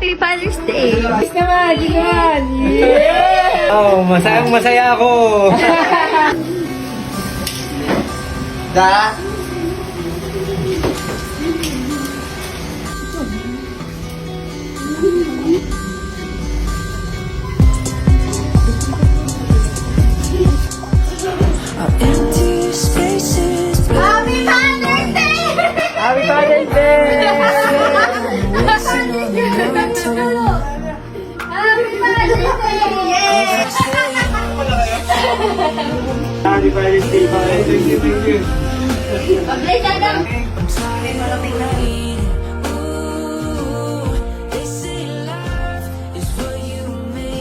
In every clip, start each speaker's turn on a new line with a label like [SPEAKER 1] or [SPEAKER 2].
[SPEAKER 1] Happy Father's Day!
[SPEAKER 2] Yes naman, ginawan! Yeah!
[SPEAKER 3] Oh, masayang masaya ako.
[SPEAKER 4] Da?
[SPEAKER 5] Empty spaces.
[SPEAKER 1] Happy Father's Day!
[SPEAKER 3] Happy Father's Day!
[SPEAKER 1] Happy Father's Day! Yes!
[SPEAKER 3] Happy Father's Day, Father. Thank you, thank you.
[SPEAKER 1] Pag-bless Adam!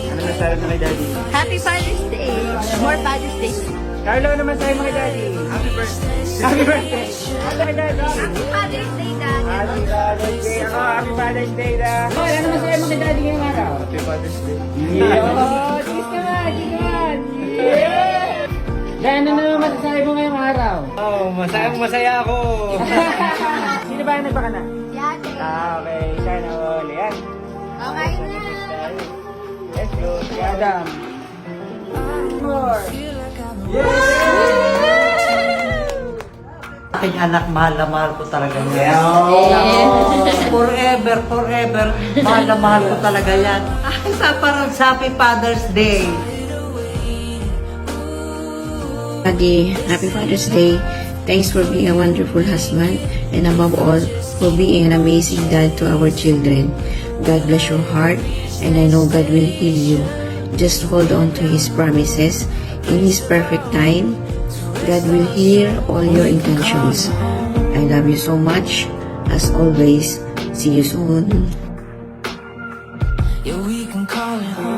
[SPEAKER 3] Ano masasabi mo kay Daddy?
[SPEAKER 1] Happy Father's Day! More Father's Day!
[SPEAKER 3] Carlo, ano masasabi mo kay Daddy? Happy birthday. Happy birthday. Happy birthday.
[SPEAKER 1] Happy Father's Day, Dad!
[SPEAKER 3] Happy Father's Day. Ako, Happy Father's Day na.
[SPEAKER 2] Oh, ano masaya mo kay daddy ngayong araw?
[SPEAKER 3] Happy Father's Day.
[SPEAKER 2] Oh, yes naman, ginawan! Yeah! Dan, ano naman masasabi mo ngayong araw?
[SPEAKER 3] Oh, masayang masaya ako.
[SPEAKER 2] Sino ba ang nagpakana?
[SPEAKER 1] Yate!
[SPEAKER 3] Okay, sana all. Yan.
[SPEAKER 1] Okay na!
[SPEAKER 3] Let's go.
[SPEAKER 2] Si Adam. More.
[SPEAKER 4] Aking anak, mahal na mahal ko talaga yan. Forever, forever, mahal na mahal ko talaga yan. Ay, parang sa Happy Father's Day.
[SPEAKER 6] Daddy, happy Father's Day. Thanks for being a wonderful husband and above all, for being an amazing dad to our children. God bless your heart and I know God will heal you. Just hold on to His promises. In His perfect time, God will hear all your intentions. I love you so much. As always, see you soon.
[SPEAKER 5] Yeah, we can call it home.